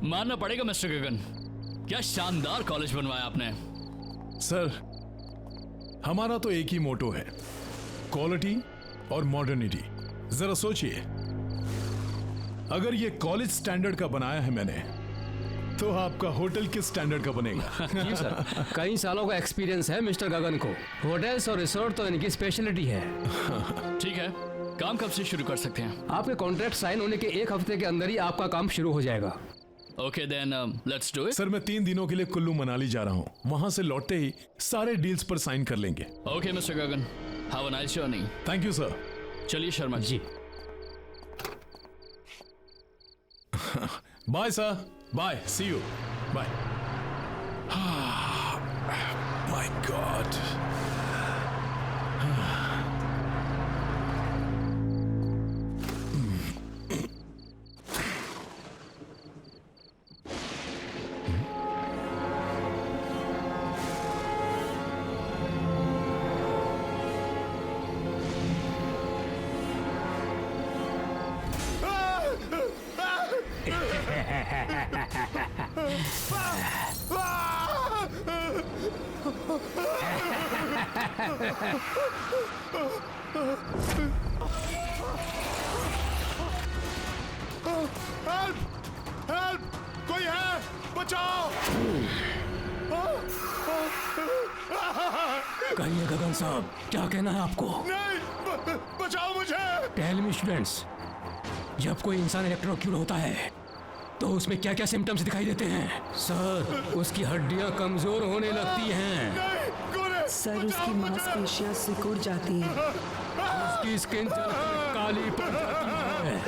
मानना पड़ेगा मिस्टर गगन, क्या शानदार कॉलेज बनवाया आपने। सर, हमारा तो एक ही मोटो है, क्वालिटी और मॉडर्निटी। जरा सोचिए, अगर ये कॉलेज स्टैंडर्ड का बनाया है मैंने, तो आपका होटल किस स्टैंडर्ड का बनेगा? जी सर, कई सालों का एक्सपीरियंस है मिस्टर गगन को। होटल्स और रिसोर्ट तो इनकी स्पेशलिटी है। ठीक है, काम कब से शुरू कर सकते हैं? आपके कॉन्ट्रैक्ट साइन होने के 1 हफ्ते के अंदर ही आपका काम शुरू हो जाएगा। Okay then let's do it. Sir, मैं 3 दिनों के लिए कुल्लू मनाली जा रहा हूँ। वहां से लौटते ही सारे डील्स पर साइन कर लेंगे। Okay mister Gagan, have a nice journey. Thank you sir. चलिए Sharma ji. Bye sir, bye, see you, bye. My god. Help! Help! कोई है? बचाओ! कहिए गगन साहब, क्या कहना है आपको? नहीं, बचाओ मुझे! टेल मी स्टूडेंट्स, जब कोई इंसान इलेक्ट्रोक्यूट होता है तो उसमें क्या क्या सिम्टम्स दिखाई देते हैं? सर, उसकी हड्डियां कमजोर होने लगती हैं। नहीं, कौन है? सर, उसकी मांसपेशियां सिकुड़ जाती हैं। उसकी स्किन जलकर काली पड़ जाती है।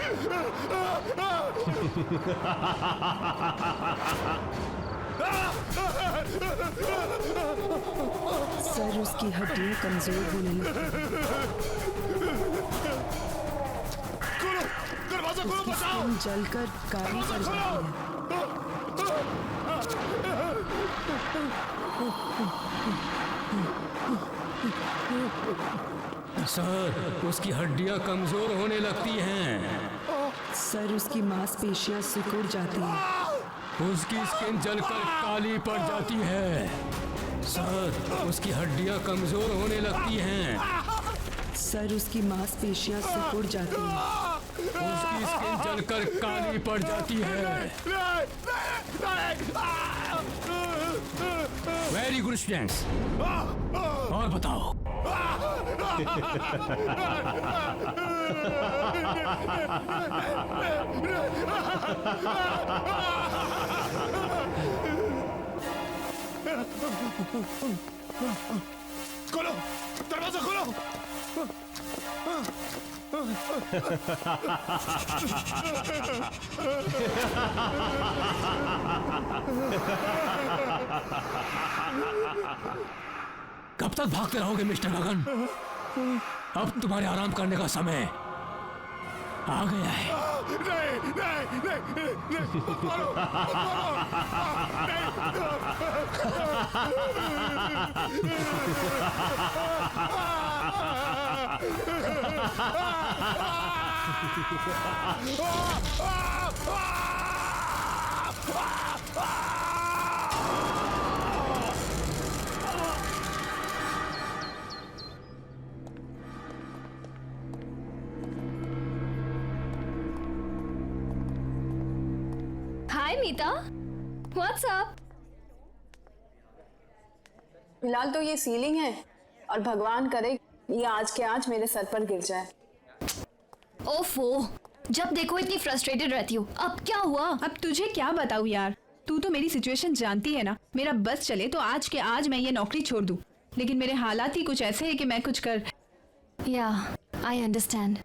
सर, उसकी हड्डियां कमजोर होने लगती हैं। दरवाजा खोलो, उसकी बचाओ! स्किन जलकर काली पड़ जाती है। सर, उसकी हड्डियां कमजोर होने लगती हैं। सर, उसकी मांसपेशियां सिकुड़ जाती हैं। उसकी स्किन जलकर काली पड़ जाती है। सर, उसकी हड्डियां कमजोर होने लगती हैं। सर, उसकी मांसपेशियां सिकुड़ जाती हैं। उसकी स्किन जलकर काली पड़ जाती है। वेरी गुड स्टूडेंट्स, और बताओ। खोलो, दरवाजा खोलो! कब तक भागते रहोगे मिस्टर गगन? अब तुम्हारे आराम करने का समय आ गया है। नहीं, नहीं, नहीं, नहीं, मारो, मारो! हाय मीता, व्हाट्स अप? फिलहाल तो ये सीलिंग है और भगवान करे ये आज के आज मेरे सर पर गिर जाए। ओफो, जब देखो इतनी फ्रस्ट्रेटेड रहती हो। अब क्या हुआ? अब तुझे क्या बताऊं यार, तू तो मेरी सिचुएशन जानती है ना। मेरा बस चले तो आज के आज मैं ये नौकरी छोड़ दूं, लेकिन मेरे हालात ही कुछ ऐसे हैं कि मैं कुछ कर। या, आई अंडरस्टैंड।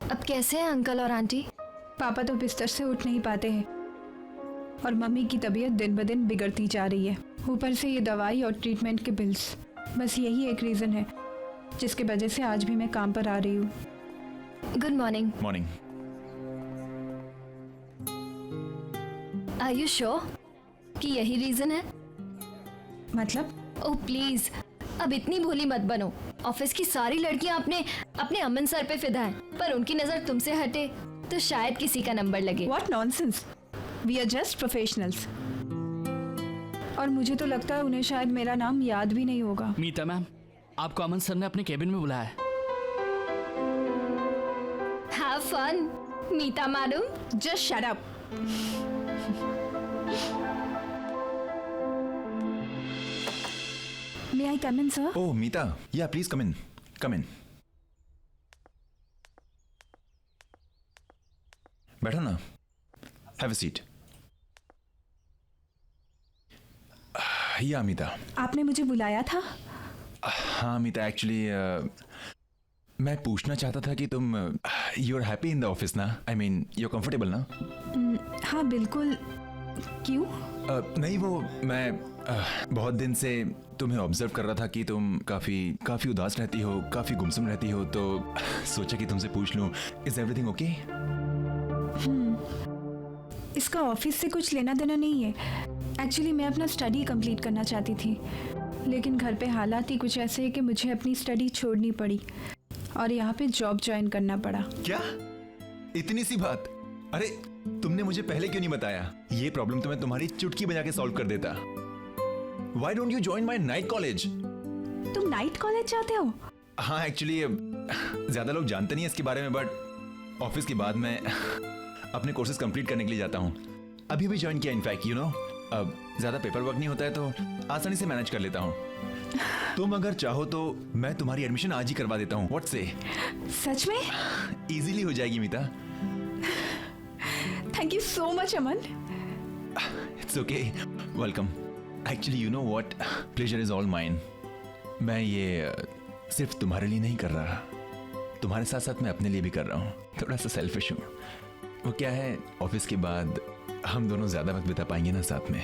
अब कैसे हैं अंकल और आंटी? पापा तो बिस्तर से उठ नहीं पाते हैं और मम्मी की तबीयत दिन ब दिन बिगड़ती जा रही है। ऊपर से ये दवाई और ट्रीटमेंट के बिल्स, बस यही एक रीज़न है जिसकी वजह से आज भी मैं काम पर आ रही हूँ। Good morning. Morning. Are you sure कि यही रीजन है? मतलब? ओह प्लीज, अब इतनी भोली मत बनो। ऑफिस की सारी लड़कियां अपने अमन सर पे फिदा हैं, पर उनकी नजर तुमसे हटे तो शायद किसी का नंबर लगे। What nonsense, we are just professionals. और मुझे तो लगता है उन्हें शायद मेरा नाम याद भी नहीं होगा। मीता मैम, आपको अमन सर ने अपने केबिन में बुलाया है। Have fun Meeta madam. Just shut up. May I come in sir? Oh, Meeta. Yeah, please come in. Come in. बैठो ना. Have a seat. Yeah, Meeta. आपने मुझे बुलाया था? हाँ मीता, एक्चुअली मैं पूछना चाहता था कि तुम you are happy in the office ना? I mean you are comfortable ना? हाँ बिल्कुल। क्यों? नहीं, वो मैं बहुत दिन से तुम्हें ऑब्जर्व कर रहा था कि तुम काफी उदास रहती हो, काफी गुमसुम रहती हो, तो सोचा कि तुमसे पूछ लूं, इज एवरीथिंग ओके? इसका ऑफिस से कुछ लेना देना नहीं है। एक्चुअली मैं अपना स्टडी कंप्लीट करना चाहती थी, लेकिन घर पे हालात ही कुछ ऐसे हैं कि मुझे अपनी स्टडी छोड़नी पड़ी और यहाँ पे जॉब ज्वाइन करना पड़ा। क्या? इतनी सी बात? अरे तुमने मुझे पहले क्यों नहीं बताया? ये प्रॉब्लम तो मैं तुम्हारी चुटकी बजा के सॉल्व कर देता। Why don't you join my night college? तुम नाइट कॉलेज जाते हो? हाँ, एक्चुअली ज्यादा लोग जानते नहीं है इसके बारे में, बट ऑफिस के बाद मैं अपने कोर्सेज कंप्लीट करने के लिए जाता हूँ। अभी भी ज्वाइन किया इनफैक्ट, यू नो। अब ज्यादा पेपर वर्क नहीं होता है तो आसानी से मैनेज कर लेता हूँ। तुम अगर चाहो तो मैं तुम्हारी एडमिशन आज ही करवा देता हूँ। व्हाट से? सच में? इजीली हो जाएगी Meeta. Thank you so much Aman. It's okay, welcome. Actually you know what, pleasure is all mine. मैं ये सिर्फ तुम्हारे लिए नहीं कर रहा, तुम्हारे साथ साथ मैं अपने लिए भी कर रहा हूँ। थोड़ा सा सेल्फिश हूँ। वो क्या है, ऑफिस के बाद हम दोनों ज्यादा वक्त बिता पाएंगे ना साथ में।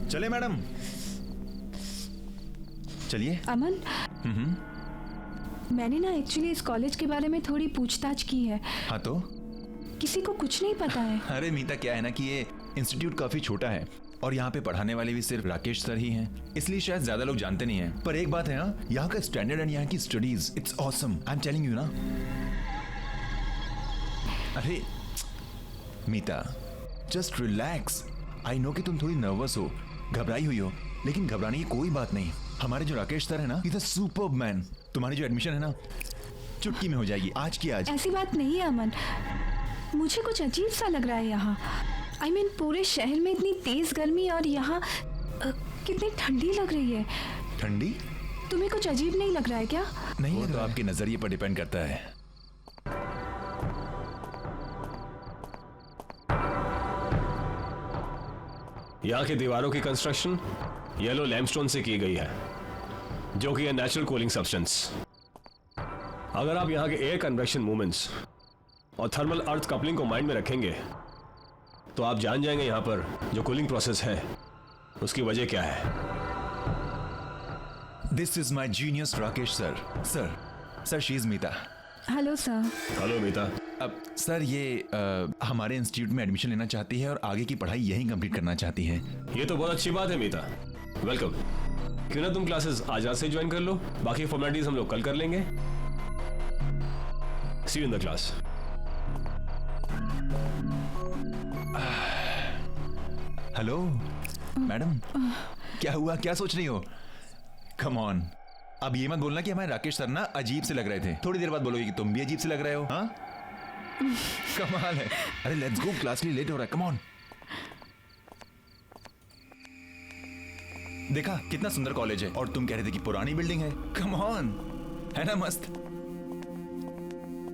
चले मैडम, चलिए। अमन, मैंने ना एक्चुअली इस कॉलेज के बारे में थोड़ी पूछताछ की है। हाँ तो? किसी को कुछ नहीं पता है। अरे मीता, क्या है ना कि ये इंस्टीट्यूट काफी छोटा है और यहाँ पे पढ़ाने वाले भी सिर्फ राकेश सर ही हैं, इसलिए शायद ज्यादा लोग जानते नहीं हैं। पर एक बात है, हाँ, यहाँ का स्टैंडर्ड एंड यहाँ की studies, it's awesome. I am telling you ना। अरे मीता, जस्ट रिलैक्स। आई नो कि तुम थोड़ी नर्वस हो, घबराई हुई हो, लेकिन घबराने की कोई बात नहीं। हमारे जो राकेश सर है ना, इज अ सुपर्ब मैन। तुम्हारी जो एडमिशन है ना, चुटकी में हो जाएगी, आज की आज। ऐसी बात नहीं है अमन, मुझे कुछ अजीब सा लग रहा है यहाँ। आई मीन पूरे शहर में इतनी तेज गर्मी और यहाँ कितनी ठंडी लग रही है। ठंडी? तुम्हें कुछ अजीब नहीं लग रहा है क्या? नहीं, वो तो आपके नजरिए पर डिपेंड करता है। यहाँ की दीवारों की कंस्ट्रक्शन येलो लैमस्टोन से की गई है, जो कि है नेचुरल कूलिंग सब्सटेंस। अगर आप यहाँ के एयर कन्वेक्शन मूवमेंट्स और थर्मल अर्थ कपलिंग को माइंड में रखेंगे तो आप जान जाएंगे यहाँ पर जो कूलिंग प्रोसेस है उसकी वजह क्या है। This is my genius Rakesh sir. Sir she is Meeta. Hello sir. Hello Meeta. अब सर ये हमारे इंस्टीट्यूट में एडमिशन लेना चाहती है और आगे की पढ़ाई यहीं कंप्लीट करना चाहती है। ये तो बहुत अच्छी बात है मीता, वेलकम। क्यों ना तुम क्लासेस आज रात से ज्वाइन कर लो, बाकी फॉर्मेलिटीज हम लोग कल कर लेंगे। See you in the class. Hello madam, क्या हुआ, क्या सोच रही हो? कम ऑन, अब ये मत बोलना कि हमारे राकेश सर ना अजीब से लग रहे थे। थोड़ी देर बाद बोलोगे कि तुम भी अजीब से लग रहे हो। हाँ, कमाल है। अरे लेट्स गो, क्लास के लिए लेट हो रहा है। Come on. देखा कितना सुंदर कॉलेज है और तुम कह रहे थे कि पुरानी बिल्डिंग है। कम ऑन, है ना मस्त।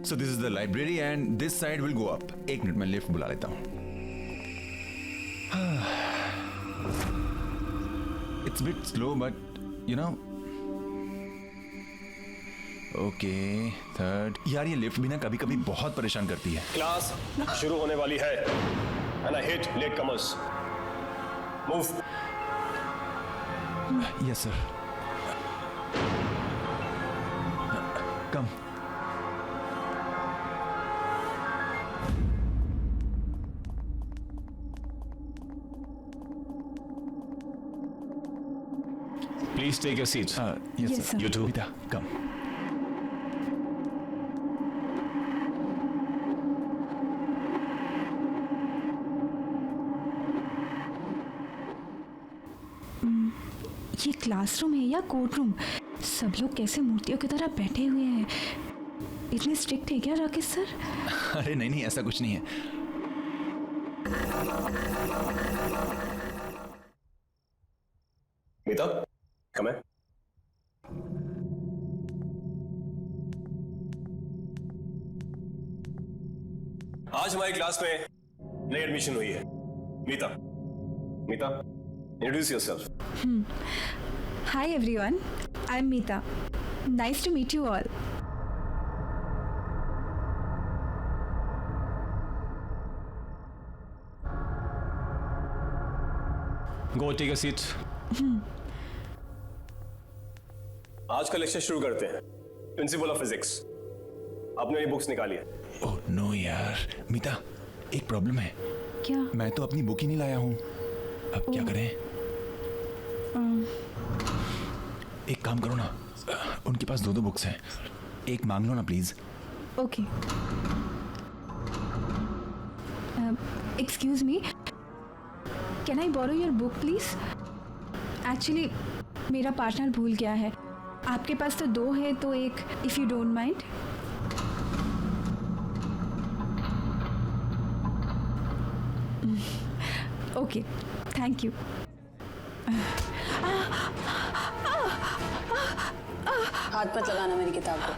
So this is the library and this side will go up. एक मिनट में लिफ्ट बुला लेता हूं। It's bit slow but you know. Okay, third. यार ये लिफ्ट भी ना कभी कभी बहुत परेशान करती है। क्लास शुरू होने वाली है and I hate late comers. Move. Yes sir. Come. Please take your seat. Yes Yes, sir. sir. You too. Meeta come. ये क्लासरूम है या कोर्ट रूम? सब लोग कैसे मूर्तियों की तरह बैठे हुए हैं। इतने स्ट्रिक्ट है क्या राकेश सर? अरे नहीं नहीं, ऐसा कुछ नहीं है। मीता, come in. आज हमारी क्लास में नई एडमिशन हुई है, Meeta. Meeta, introduce yourself. Hi everyone, I am Meeta. Nice to meet you all. Go take a seat. आज का लेक्चर शुरू करते हैं। प्रिंसिपल ऑफ फिजिक्स, आपने मेरी बुक्स निकाली है। ओह नो यार, मीता एक प्रॉब्लम है। क्या? मैं तो अपनी बुक ही नहीं लाया हूँ। अब क्या करें? एक काम करो ना, उनके पास दो बुक्स हैं, एक मांग लो ना please. Okay. Excuse me, can I borrow your book please? Actually मेरा पार्टनर भूल गया है। आपके पास तो दो है, तो एक, if you don't mind. Okay, thank you. हाथ मत लगाना मेरी किताब को।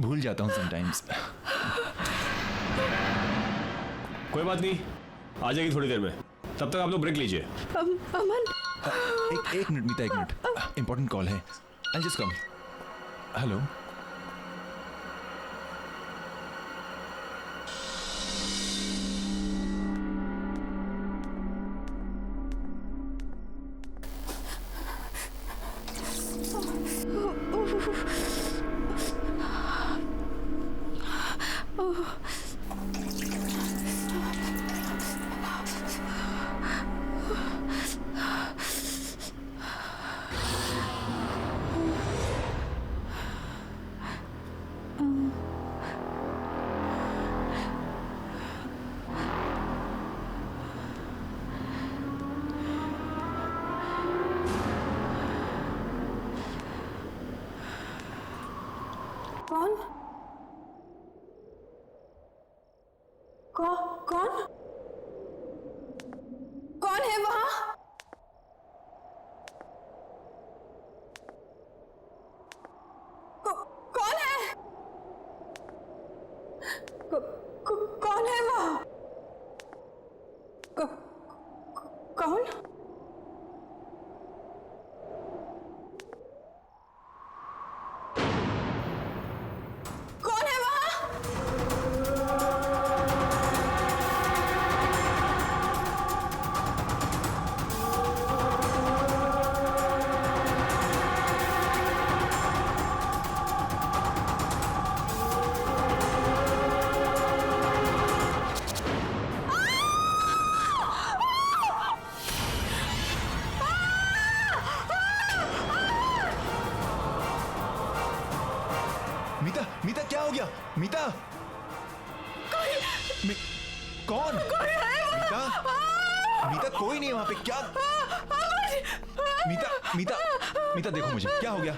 भूल जाता हूँ समटाइम्स। कोई बात नहीं, आ जाएगी थोड़ी देर में। तब तक आप लोग ब्रेक लीजिए। अमन, एक मिनट मीता, एक मिनट, इंपॉर्टेंट कॉल है। I just come. हेलो। कौन? कौन? कौन है वहां? कौन है? कौन है वहां? कौन? कौन है वहां? मीता, मीता क्या हो गया? मीता, कौन? मीता, मीता कोई नहीं है वहां पे। क्या? मीता, मीता, मीता देखो मुझे, क्या हो गया?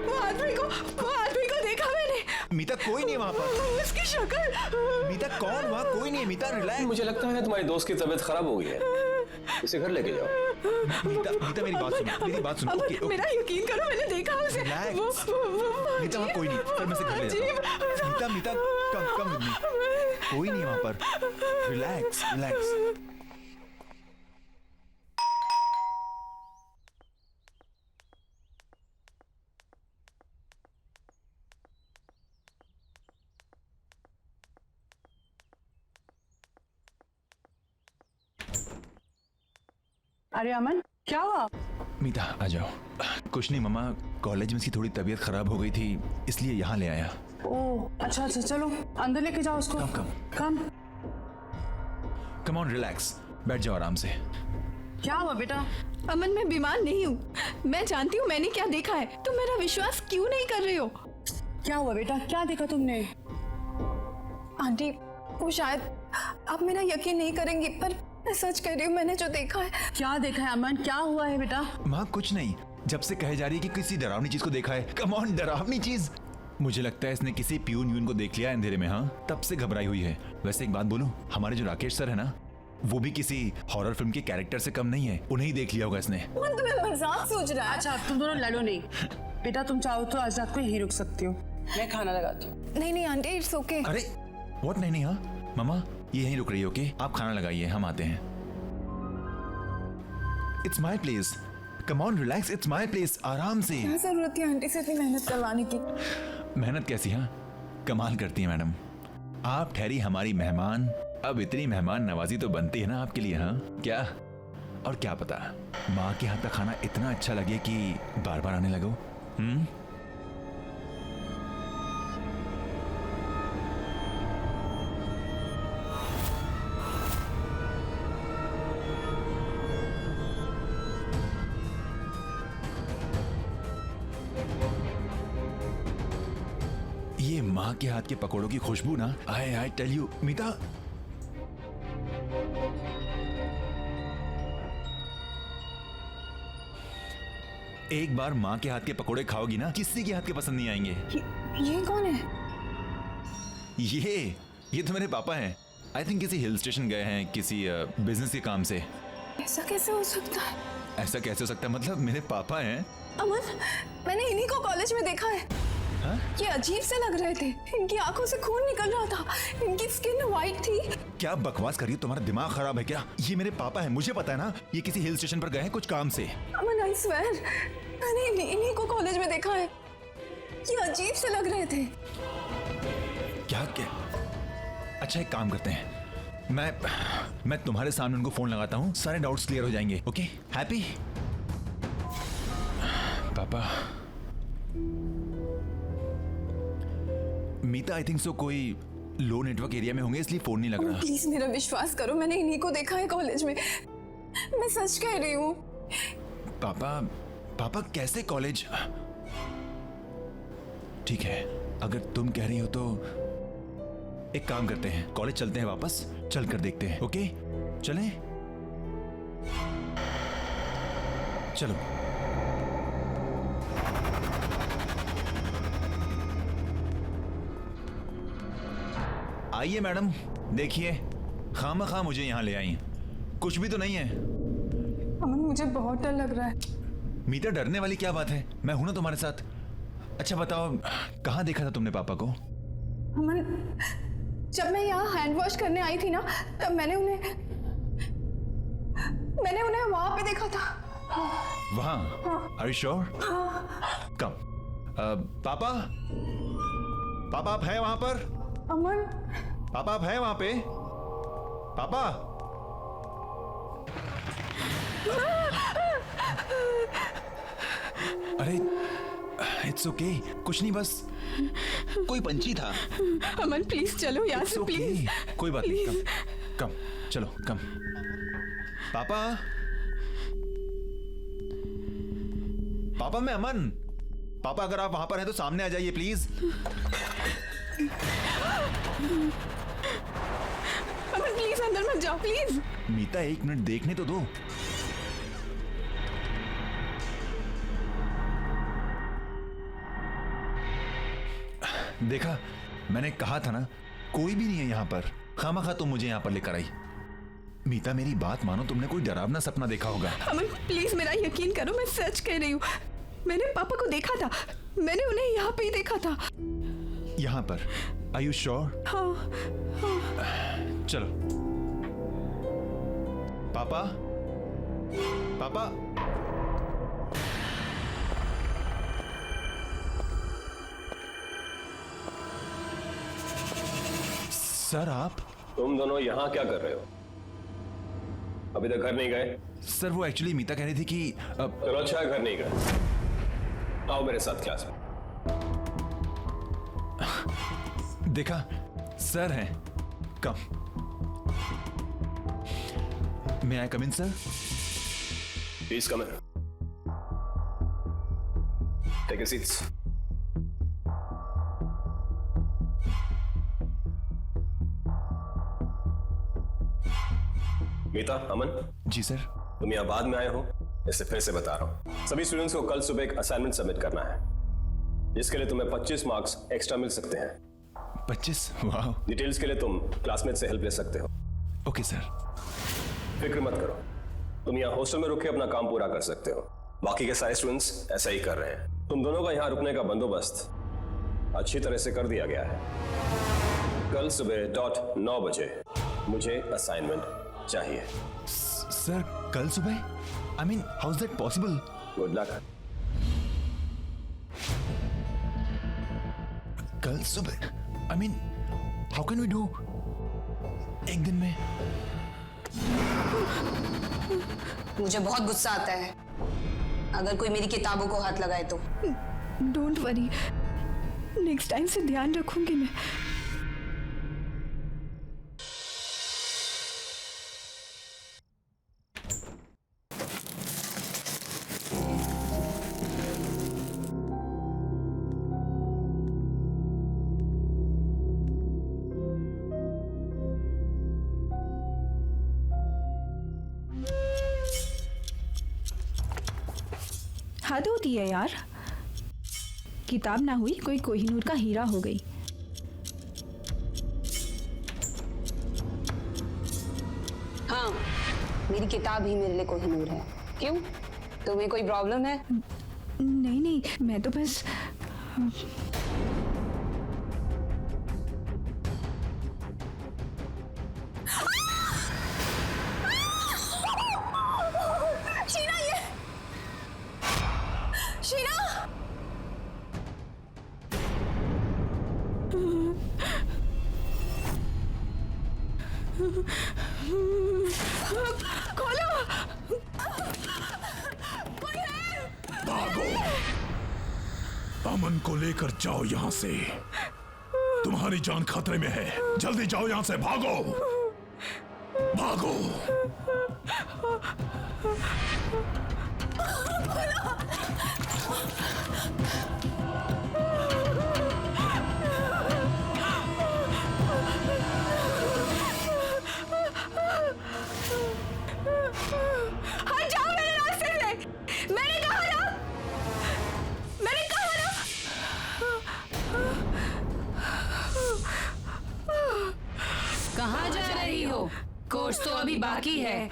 वो आदमी को देखा मैंने। मीता कोई नहीं है वहां पर। उसकी शक्ल। मीता कौन? वहां कोई नहीं है। मीता रिलैक्स। मुझे लगता है तुम्हारी दोस्त की तबीयत खराब हो गई है, इसे घर लेके जाओ। मीता, मीता मेरी बात सुनो, मेरी बात सुनो। Okay, okay. मेरा यकीन करो, मैंने देखा उसे। रिलैक्स। मीता वहां कोई नहीं, फिर मैं से घर ले जाता हूं। मीता, मीता कम विद मी। कोई नहीं है वहां पर। Relax, relax. अरे अमन, क्या हुआ? मीता आ जाओ। कुछ नहीं मम्मा, कॉलेज में इसकी थोड़ी तबीयत खराब हो गई थी, इसलिए यहाँ ले आया। ओह अच्छा अच्छा, चलो अंदर लेके जाओ उसको। कम कम ऑन, रिलैक्स, बैठ जाओ आराम से। क्या हुआ बेटा? अमन, मैं बीमार नहीं हूँ। मैं जानती हूँ मैंने क्या देखा है। तुम मेरा विश्वास क्यों नहीं कर रहे हो? क्या हुआ बेटा, क्या देखा तुमने? आंटी, वो शायद आप मेरा यकीन नहीं करेंगी, पर मैं सच कह रही हूँ, मैंने जो देखा है। क्या देखा है अमन, क्या हुआ है बेटा? माँ कुछ नहीं, जब से कहे जा रही है कि किसी डरावनी चीज को देखा है। कम ऑन, डरावनी चीज? मुझे लगता है इसने किसी प्यून को देख लिया है अंधेरे में। हाँ, तब से घबराई हुई है। वैसे एक बात बोलूं, हमारे जो राकेश सर है ना, वो भी किसी हॉरर फिल्म के कैरेक्टर से कम नहीं है। उन्हें ही देख लिया होगा इसने। मन तुम्हें मजाक सोच रहा है। अच्छा तुम दोनों लड़ो नहीं। बेटा तुम चाहो तो आज रात को यहीं रुक सकती हो, मैं खाना लगाती हूँ। नहीं नहीं आंटी, इट्स ओके। अरे व्हाट? नहीं नहीं, हाँ मम्मा ये यहीं रुक रही है। ओके, आप खाना लगाइए, हम आते हैं। It's my place, come on relax, it's my place, आराम से। क्या जरूरत है आंटी से इतनी मेहनत करवाने की? मेहनत कैसी? हाँ, कमाल करती है मैडम। आप ठहरी हमारी मेहमान, अब इतनी मेहमान नवाजी तो बनती है ना आपके लिए। हाँ क्या? और क्या पता माँ के हाथ का खाना इतना अच्छा लगे कि बार बार आने लगो। ये माँ के हाथ के पकौड़ों की खुशबू ना, आई टेल यू मीता। एक बार माँ के हाथ के पकौड़े खाओगी ना, किसी के हाथ के पसंद नहीं आएंगे। ये कौन है? ये तो मेरे पापा हैं। आई थिंक किसी हिल स्टेशन गए हैं किसी बिजनेस के काम से। ऐसा कैसे हो सकता है? ऐसा कैसे हो सकता है? मतलब मेरे पापा हैं। अमन, मैंने इन्हीं को कॉलेज में देखा है। हाँ? ये अजीब से लग रहे थे। इनकी आंखों से खून निकल रहा था, इनकी स्किन वाइट थी। क्या बकवास करिए, तुम्हारा दिमाग खराब है क्या? ये मेरे पापा हैं, मुझे पता है ना। ये किसी हिल स्टेशन पर गए हैं कुछ काम से। अमन आई स्वेयर, मैंने इन्हीं को कॉलेज में देखा है। ये अजीब से लग रहे थे। क्या? अच्छा एक काम करते हैं, मैं तुम्हारे सामने उनको फोन लगाता हूँ, सारे डाउट्स क्लियर हो जाएंगे। Okay, happy? पापा, मीता आई थिंक सो कोई लो नेटवर्क एरिया में होंगे, इसलिए फोन नहीं लग रहा। प्लीज मेरा विश्वास करो, मैंने इन्हीं को देखा है कॉलेज में। मैं सच कह रही हूँ। पापा कैसे कॉलेज? ठीक है, अगर तुम कह रही हो तो एक काम करते हैं, कॉलेज चलते हैं वापस, चल कर देखते हैं। ओके चलें? चलो। आइए मैडम, देखिए खामखा मुझे यहाँ ले आई, कुछ भी तो नहीं है। अमन मुझे बहुत डर लग रहा है। मीता डरने वाली क्या बात है, मैं हूं ना तुम्हारे साथ। अच्छा बताओ, कहाँ देखा था तुमने पापा को? अमन, जब मैं यहाँ हैंड वॉश करने आई थी ना, तब मैंने उन्हें वहां पे देखा था। वहाँ? Are you sure? कम। पापा आप हैं वहां पर? अमन, पापा आप हैं वहां पे? पापा? अरे इट्स ओके, कुछ नहीं, बस कोई पंछी था। अमन प्लीज चलो यहाँ से, प्लीज। कोई बात नहीं, कम चलो, कम। पापा मैं अमन। पापा अगर आप वहां पर हैं तो सामने आ जाइए प्लीज। अमन प्लीज अंदर मत जाओ, प्लीज। मीता एक मिनट देखने तो दो। देखा, मैंने कहा था ना, कोई भी नहीं है यहाँ पर। खामखा तुम मुझे यहाँ पर लेकर आई। मीता मेरी बात मानो, तुमने कोई डरावना सपना देखा होगा। अमन प्लीज मेरा यकीन करो, मैं सच कह रही हूँ। मैंने पापा को देखा था, मैंने उन्हें यहाँ पे ही देखा था। यहाँ पर? Are you sure? हाँ। चलो। पापा? सर आप? तुम दोनों यहाँ क्या कर रहे हो? अभी तक घर नहीं गए? सर वो एक्चुअली मीता कह रही थी कि चलो अच्छा है घर नहीं गए, आओ मेरे साथ क्लास में। देखा सर हैं, come. May I come in sir? Please come in, take your seats. Meeta, Aman, जी सर। तुम यहाँ बाद में आए हो, इससे फिर से बता रहा हूँ। सभी स्टूडेंट्स को कल सुबह एक असाइनमेंट सबमिट करना है, जिसके लिए तुम्हें 25 मार्क्स एक्स्ट्रा मिल सकते हैं। 25? वाह। डिटेल्स के लिए तुम क्लासमेट से हेल्प ले सकते हो। Okay sir. फिक्र मत करो, तुम यहाँ हॉस्टल में रुक के अपना काम पूरा कर सकते हो। बाकी के सारे स्टूडेंट्स ऐसा ही कर रहे हैं। तुम दोनों का यहाँ रुकने का बंदोबस्त अच्छी तरह से कर दिया गया है। कल सुबह .9 बजे मुझे असाइनमेंट चाहिए। सर कल सुबह? I mean how is that possible? Good luck. कल सुबह? I mean how can we do एक दिन में? मुझे बहुत गुस्सा आता है अगर कोई मेरी किताबों को हाथ लगाए तो। डोंट वरी, नेक्स्ट टाइम से ध्यान रखूंगी मैं। हद होती है यार, किताब ना हुई कोई कोहिनूर का हीरा हो गई। हाँ, मेरी किताब ही मेरे लिए कोहिनूर है। क्यों, तुम्हें कोई प्रॉब्लम है? नहीं नहीं, मैं तो बस शीना, ये शीना! खोलो। भागो, अमन को लेकर जाओ यहां से। तुम्हारी जान खतरे में है, जल्दी जाओ यहां से, भागो भागो। हट जाओ मेरे रास्ते से, मैंने कहा ना, मैंने कहा ना। कहाँ जा रही हो? कोर्स तो अभी बाकी है।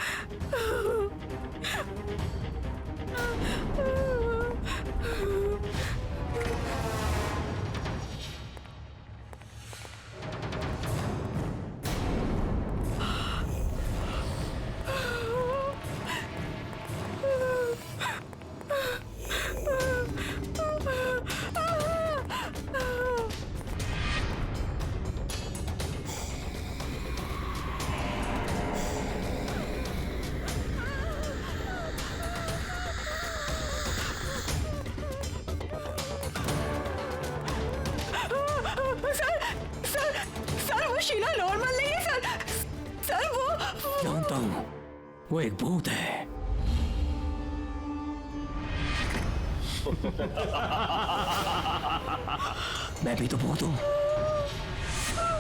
सर वो शीला नॉर्मल नहीं है सर। सर वो जानता हूँ, वो एक भूत है। मैं भी तो भूत हूँ,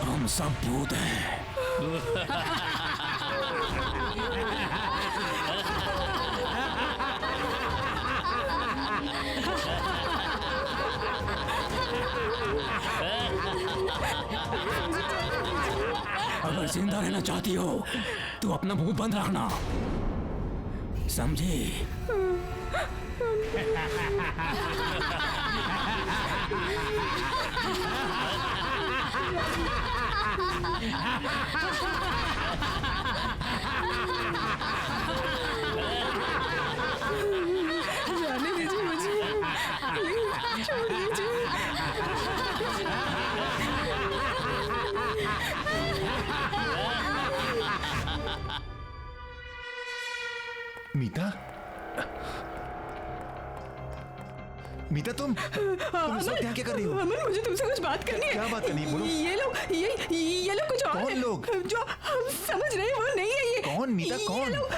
हम सब भूत हैं। अगर जिंदा रहना चाहती हो तो अपना मुंह बंद रखना, समझी? जाने दीजिए मुझे, प्लीज छोड़ दीजिए। मीता मीता, मीता तुम इस वक्त यहाँ क्या कर रही हो? अमन, मुझे तुमसे कुछ बात करनी है। क्या बात करनी है? बोलो। ये लोग कुछ और कौन है। लोग? जो हम समझ रहे हैं वो नहीं है ये। कौन मीता, ये कौन? लोग-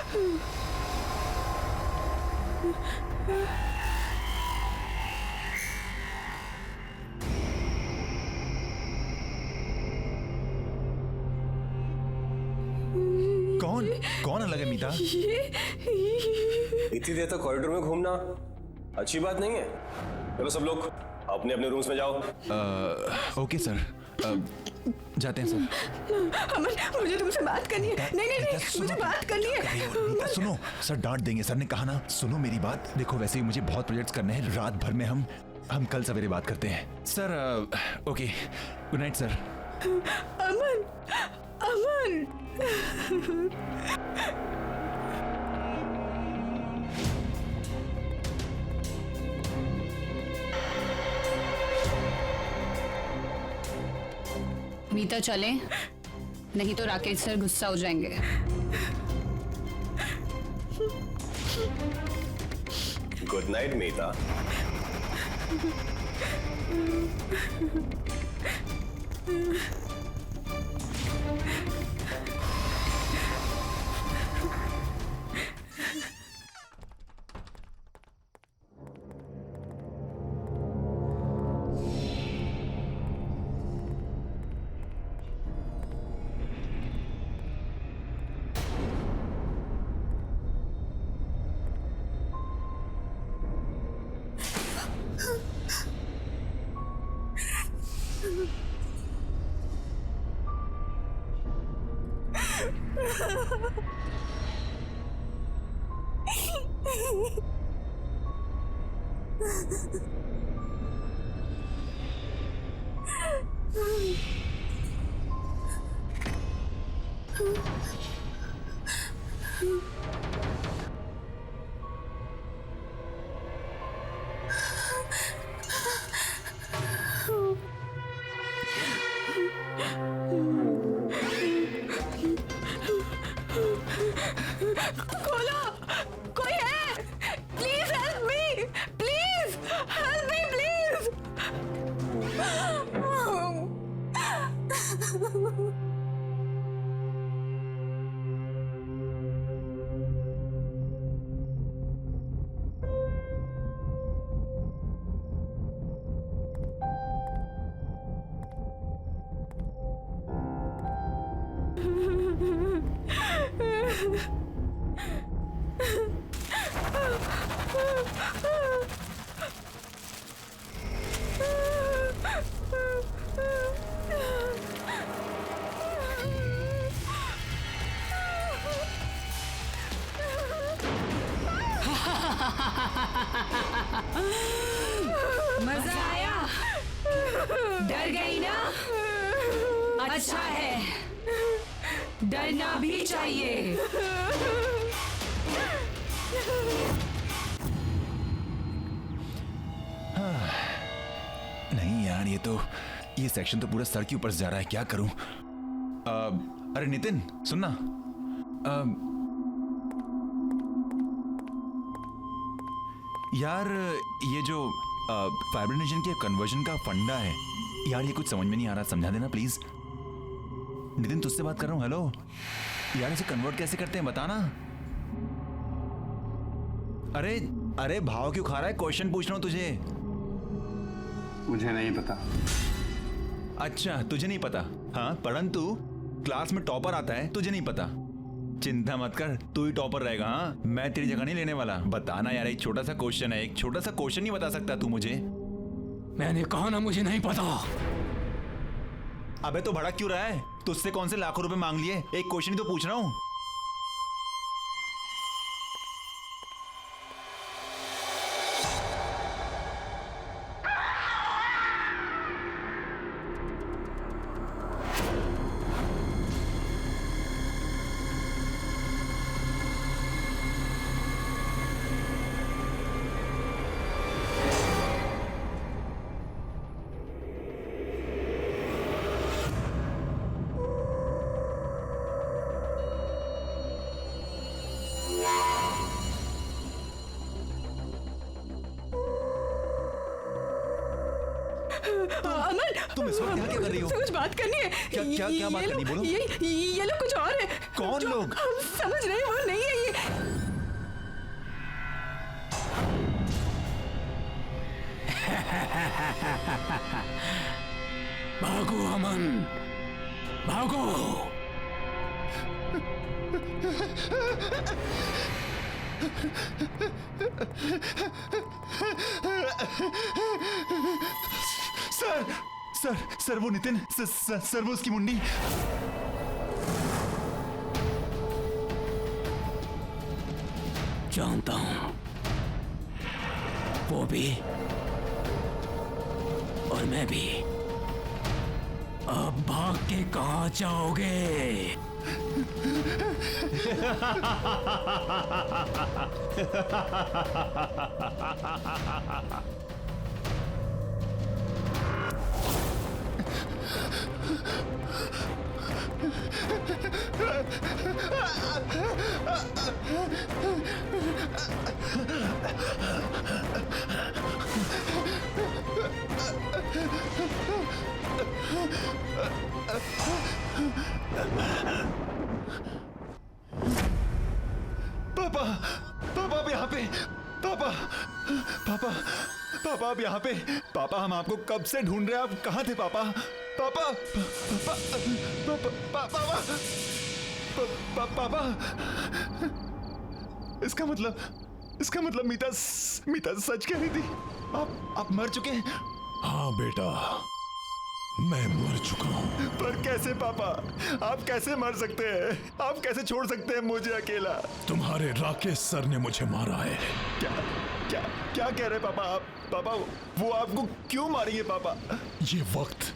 कौन कौन अलग है मीता? इतनी देर तक कॉरिडोर में घूमना अच्छी बात नहीं है। चलो सब लोग अपने अपने रूम्स में जाओ। ओके सर, जाते हैं सर। अमन, मुझे तुमसे बात करनी है। नहीं, मुझे बात करनी है। मीता सुनो, सर डांट देंगे। सर ने कहा ना, सुनो मेरी बात। देखो वैसे ही मुझे बहुत प्रोजेक्ट्स करने हैं, रात भर में हम कल सवेरे बात करते हैं sir. Okay, good night sir. Aman, Aman. Meeta चले, नहीं तो राकेश सर गुस्सा हो जाएंगे। Good night Meeta. खोलो, कोई है? Please help me, please help me, please. मजा आया? डर गई ना? अच्छा है, डरना भी चाहिए। नहीं यार, ये सेक्शन तो पूरा सर के ऊपर से जा रहा है। क्या करूं? अरे नितिन सुनना, यार ये जो फाइब्रिनेशन के कन्वर्जन का फंडा है यार, ये कुछ समझ में नहीं आ रहा। समझा देना प्लीज। नितिन तुझसे बात कर रहा हूँ। हेलो यार, इसे कन्वर्ट कैसे करते हैं बताना। अरे भाव क्यों खा रहा है? क्वेश्चन पूछ रहा हूँ तुझे। मुझे नहीं पता। अच्छा तुझे नहीं पता? हाँ, परंतु क्लास में टॉपर आता है, तुझे नहीं पता। चिंता मत कर, तू ही टॉपर रहेगा। हाँ, मैं तेरी जगह नहीं लेने वाला। बताना यार, एक छोटा सा क्वेश्चन है, एक छोटा सा क्वेश्चन नहीं बता सकता तू मुझे? मैंने कहा ना मुझे नहीं पता। अबे तो भड़क क्यों रहा है? तुझसे कौन से लाखों रुपए मांग लिए? एक क्वेश्चन ही तो पूछ रहा हूँ। अमन तुम इस वक्त यहाँ क्या कर रही हो? कुछ बात करनी है। क्या बात करनी, बोलो। ये लोग कुछ और है। कौन जो लोग? हम समझ रहे हैं वो नहीं है ये। भागो अमन, भागो। सर सर सर वो नितिन सर वो उसकी मुंडी। जानता हूं, वो भी और मैं भी। अब भाग के कहां जाओगे? पापा पापा आप यहाँ पे। पापा पापा पापा आप यहाँ पे। पापा हम आपको कब से ढूंढ रहे हैं, आप कहाँ थे पापा? पापा पापा पापा पापा। इसका मतलब मीता सच कह रही थी। आप मर चुके हैं। हाँ बेटा, मैं मर चुका हूँ। पर कैसे पापा? आप कैसे मर सकते हैं? आप कैसे छोड़ सकते हैं मुझे अकेला? तुम्हारे राकेश सर ने मुझे मारा है। क्या क्या क्या कह रहे पापा आप? पापा वो आपको क्यों मारेंगे पापा? ये वक्त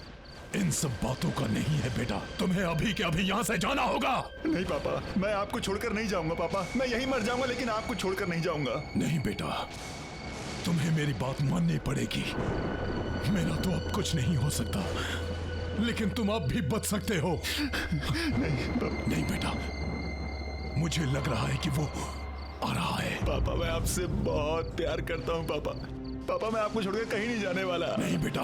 इन सब बातों का नहीं है बेटा। तुम्हें अभी के अभी यहाँ से जाना होगा। नहीं पापा, मैं आपको छोड़कर नहीं जाऊंगा पापा। मैं यहीं मर जाऊंगा लेकिन आपको छोड़कर नहीं जाऊंगा। नहीं बेटा, तुम्हें मेरी बात माननी पड़ेगी। मेरा तो अब कुछ नहीं हो सकता, लेकिन तुम अब भी बच सकते हो। नहीं बेटा, मुझे लग रहा है कि वो आ रहा है। पापा मैं आपसे बहुत प्यार करता हूँ पापा। पापा मैं आपको छोड़कर कहीं नहीं जाने वाला। नहीं बेटा,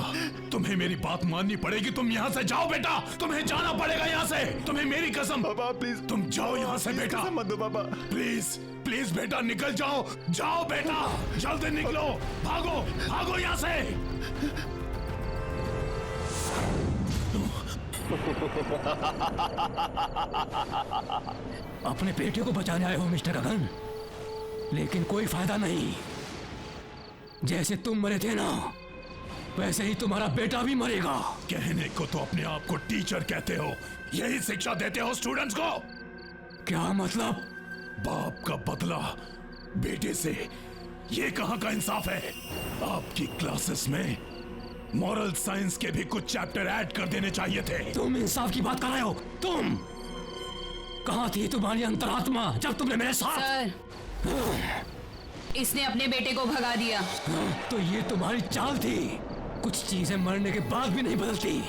तुम्हें मेरी बात माननी पड़ेगी। तुम यहाँ से जाओ बेटा, तुम्हें जाना पड़ेगा यहाँ से। तुम्हें मेरी कसम। पापा प्लीज तुम जाओ यहाँ से बेटा। कसम मत दो पापा। प्लीज प्लीज बेटा निकल जाओ। जाओ बेटा, जल्दी निकलो। भागो भागो यहाँ से। अपने बेटे को बचाने आए हो मिस्टर गगन, लेकिन कोई फायदा नहीं। जैसे तुम मरे थे ना, वैसे ही तुम्हारा बेटा भी मरेगा। कहने को तो अपने आप को टीचर कहते हो, यही शिक्षा देते हो स्टूडेंट्स को? क्या मतलब? बाप का बदला बेटे से, ये कहां का इंसाफ है? आपकी क्लासेस में मॉरल साइंस के भी कुछ चैप्टर ऐड कर देने चाहिए थे। तुम इंसाफ की बात कर रहे हो? तुम कहां थी तुम्हारी अंतरात्मा जब तुमने मेरे साथ? सर, इसने अपने बेटे को भगा दिया। तो ये तुम्हारी चाल थी। कुछ चीजें मरने के बाद भी नहीं बदलती।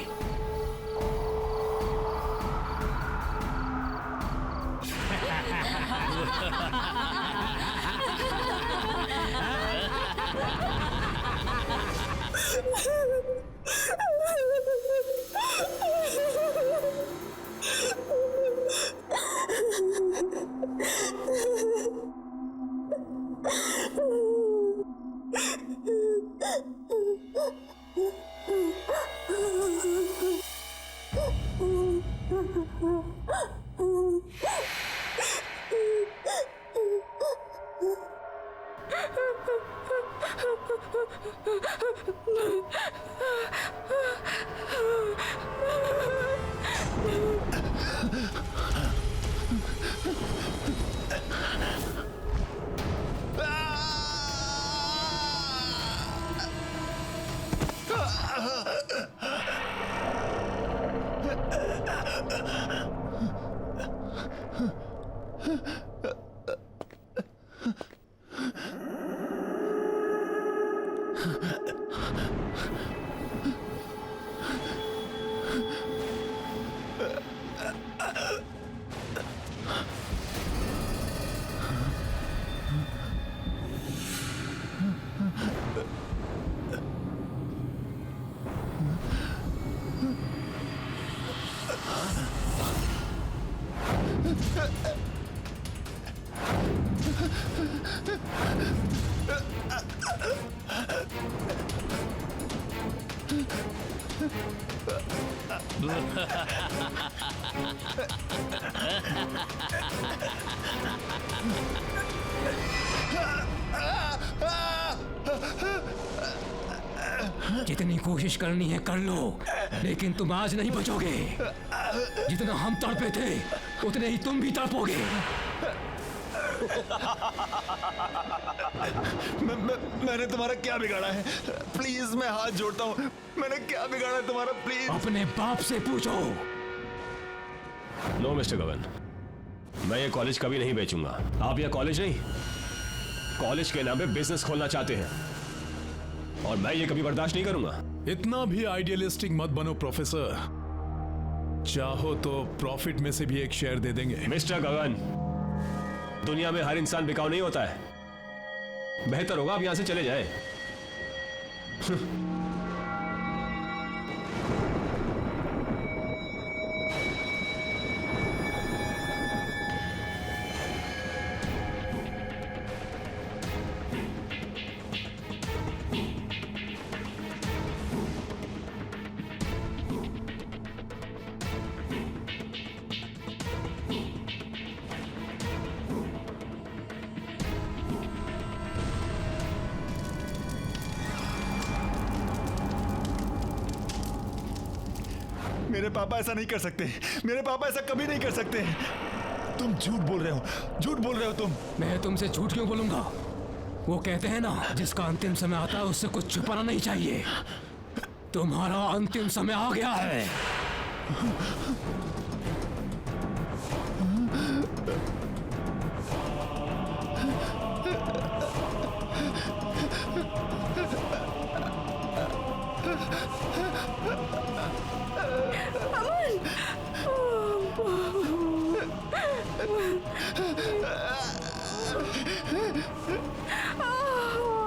जितनी कोशिश करनी है कर लो, लेकिन तुम आज नहीं बचोगे। जितना हम तड़पे थे उतने ही तुम भी तड़पोगे। मैंने तुम्हारा क्या बिगाड़ा है? प्लीज मैं हाथ जोड़ता हूँ, मैंने क्या बिगाड़ा है तुम्हारा? प्लीज अपने बाप से पूछो। नो मिस्टर गगन, मैं ये कॉलेज कभी नहीं बेचूंगा। आप यह कॉलेज नहीं, कॉलेज के नाम पे बिजनेस खोलना चाहते हैं और मैं ये कभी बर्दाश्त नहीं करूंगा। इतना भी आइडियलिस्टिक मत बनो प्रोफेसर। चाहो तो प्रॉफिट में से भी एक शेयर दे देंगे। मिस्टर गगन, दुनिया में हर इंसान बिकाऊ नहीं होता है। बेहतर होगा आप यहां से चले जाएं। मेरे पापा ऐसा नहीं कर सकते, मेरे पापा ऐसा कभी नहीं कर सकते। तुम झूठ बोल रहे हो, झूठ बोल रहे हो तुम। मैं तुमसे झूठ क्यों बोलूंगा? वो कहते हैं ना, जिसका अंतिम समय आता है उससे कुछ छुपाना नहीं चाहिए। तुम्हारा अंतिम समय आ गया है।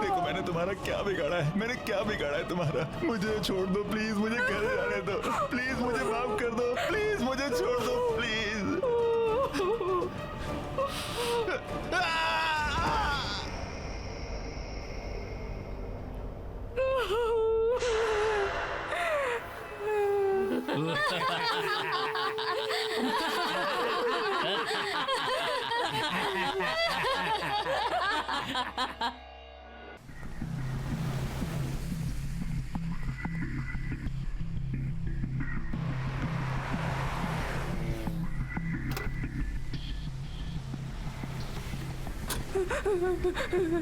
देखो मैंने तुम्हारा क्या बिगाड़ा है, मैंने क्या बिगाड़ा है तुम्हारा? मुझे छोड़ दो प्लीज, मुझे घर जाने दो प्लीज, मुझे माफ कर दो प्लीज, मुझे छोड़ दो please.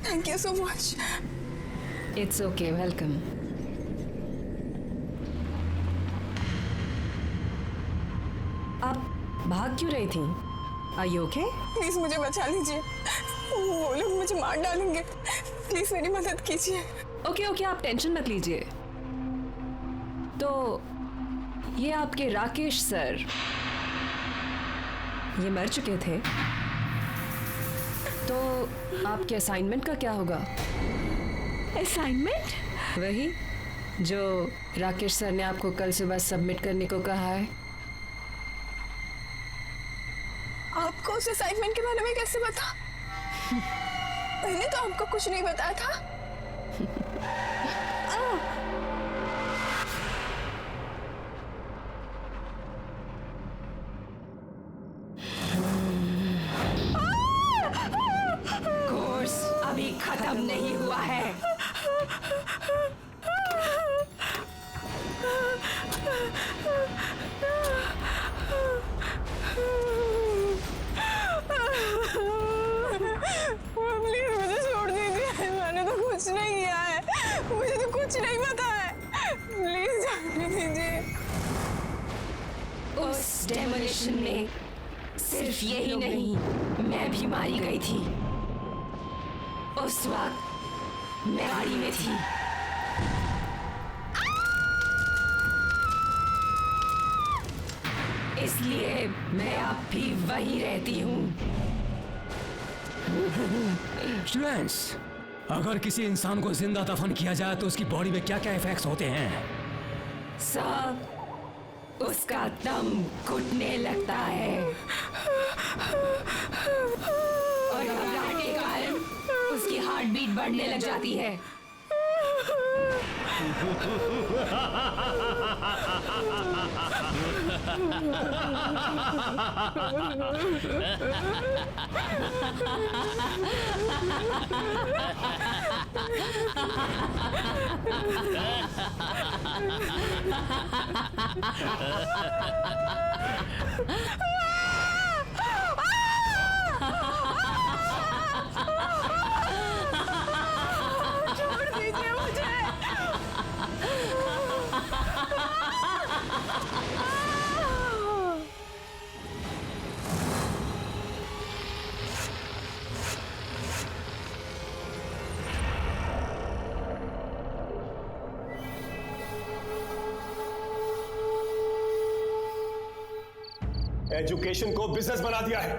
Thank you so much. It's okay, welcome. आप भाग क्यों रही थी? Are you okay? प्लीज मुझे बचा लीजिए, वो लोग मुझे मार डालेंगे। प्लीज मेरी मदद कीजिए। ओके, आप टेंशन मत लीजिए। तो ये आपके राकेश सर, ये मर चुके थे, तो आपके असाइनमेंट का क्या होगा? असाइनमेंट? वही जो राकेश सर ने आपको कल सुबह सबमिट करने को कहा है। आपको उस असाइनमेंट के बारे में कैसे पता? मैंने तो आपको कुछ नहीं बताया था। कोर्स अभी खत्म नहीं हुआ है। प्लीज मुझे छोड़ दीजिए, मैंने तो कुछ नहीं किया है, मुझे तो कुछ नहीं पता है। प्लीज जाने दीजिए। उस डेमोलिशन में सिर्फ यही नहीं, मैं भी मारी गई थी। उस वक्त मैं गाड़ी में थी। इसलिए मैं अब भी वहीं रहती हूँ। स्टूडेंट्स, अगर किसी इंसान को जिंदा दफन किया जाए तो उसकी बॉडी में क्या क्या इफेक्ट्स होते हैं? सब उसका दम घुटने लगता है और घबराहट के कारण उसकी हार्ट बीट बढ़ने लग जाती है। छोड़ दीजिए मुझे। एजुकेशन को बिजनेस बना दिया है।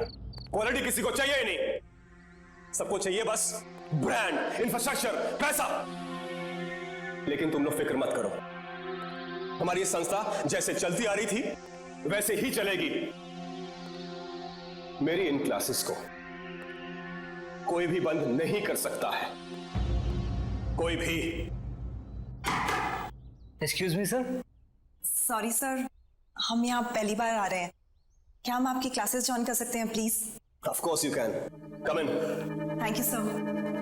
क्वालिटी किसी को चाहिए ही नहीं, सबको चाहिए बस ब्रांड, इंफ्रास्ट्रक्चर, पैसा। लेकिन तुम लोग फिक्र मत करो, हमारी संस्था जैसे चलती आ रही थी वैसे ही चलेगी। मेरी इन क्लासेस को कोई भी बंद नहीं कर सकता है, कोई भी। Excuse me sir. Sorry sir, हम यहाँ पहली बार आ रहे हैं, क्या हम आपकी क्लासेस ज्वाइन कर सकते हैं please? Of course you can, come in. Thank you sir.